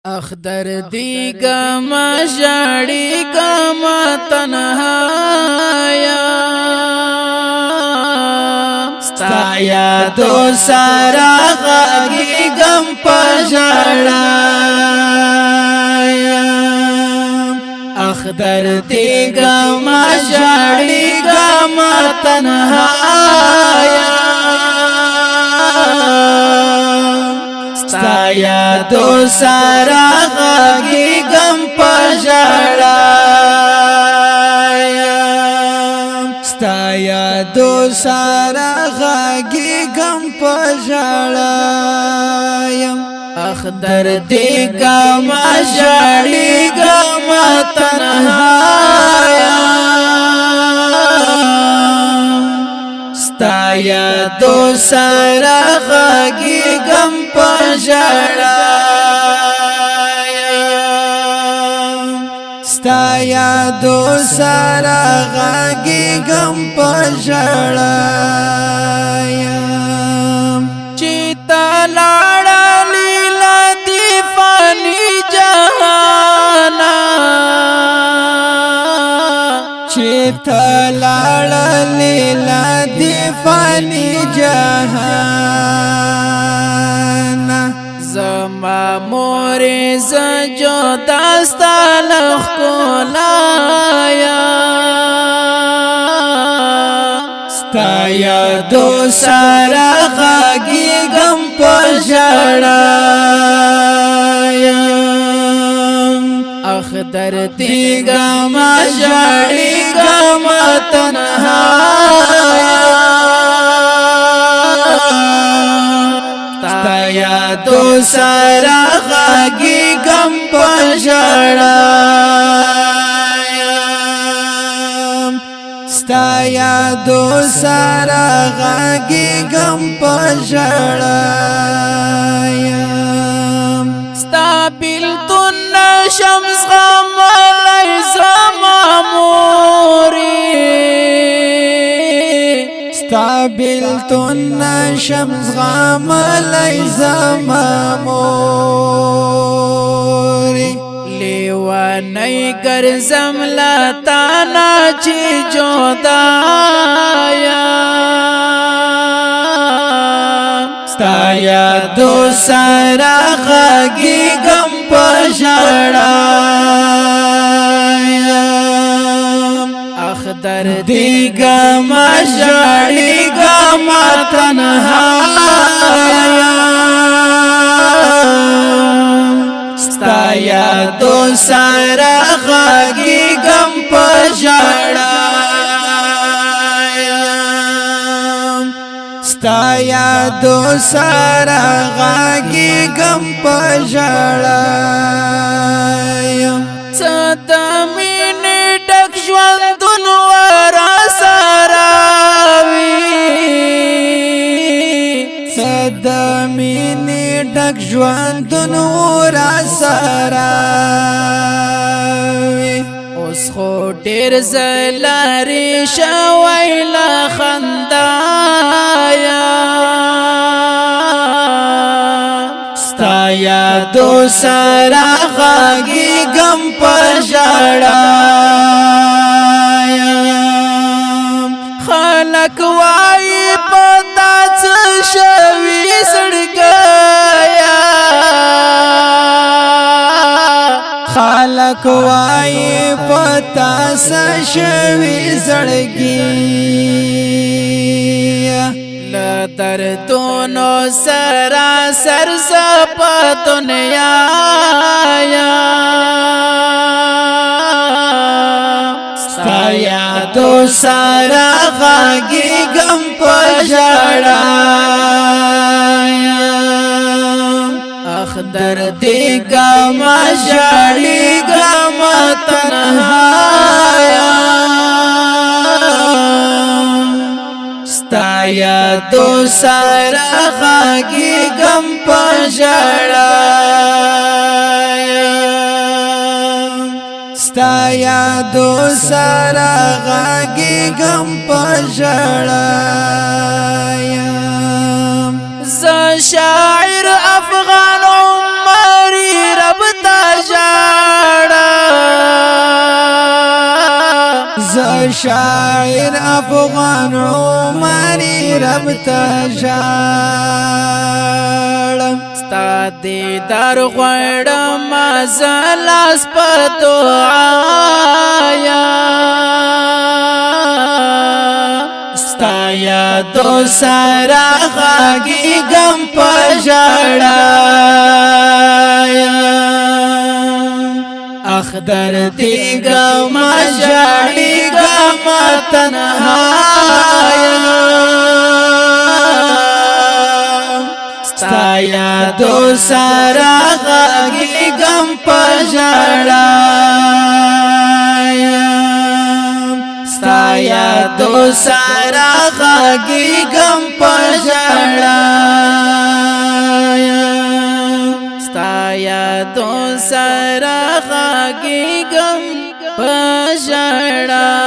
اخدر دیگا ما جاڑی کا ما تنہایا ستایا دو سارا غاگی گم پجاڑایا اخدر دیگا ما جاڑی کا ما تنہایا ستایا دو سارا غاگی گم پجاڑایا ستایا دو سارا غاگی گم پجاڑایا اخدر دیگا ما جاڑی گم تنہایا ستایا دو سارا غاگی گم پجاڑایا ستایا دو سارا غاگی گم پجاڑایا چیتا لاڑا لیلا دی فانی جہانا چیتا لاڑا لیلا دی فانی جہانا زما موری زجو داستا لخ کولایا ستایا دو سارا غاگی گم پجاڑایا اخدر دیگا ما جاڑی گم تنہایا ستایا دو سارا غاگی گم پجاڑایا ستایا دو سارا غاگی گم پجاڑایا ستا بیلتون شمس غم علی زما موری ستا بیلتون شمس غم علی زما موری لیوانی گرزم لاتانا چی جودایا ستایا دو سارا غاگی گم پجاڑایا اخدر دیگا ما جاڑی گم تنہایا ستایا دو سارا غاگی گم پجاڑایا ستایا دو سارا غاگی گم پجاڑایا صدا مینی ڈک ژوندون ورا سراوی صدا مینی ڈک ژوندون ورا سراوی اوس خو ډیر زلاری شوی لا خندایا ستایا دو سارا غاگی گم پجاڑایا خلق وائی پتا څه شوی سړګایا خلق وائی پتا څه شوی زړګي دردونو سراسر زپا دنیا ستایا دو سارا غاگی گم پجاڑایا اخدر دیگا ما جاڑی گم تنہایا ستایا دو سارا غاگی گم پجاڑایا ستایا دو سارا غاگی گم پجاڑایا ز شاعر افغان عمری رب شاعر افغان عمری رب تشاړم ستا دیدار غواړم زلاس په دعایا ستا یادو سره غږیږم په ژړا اخدر دیګم ژړیږم تنهایا ستا یادو سره غږیږم په ژړا ستا یادو سره غږیږم په ژړا ستا یادو سره غږیږم په ژړا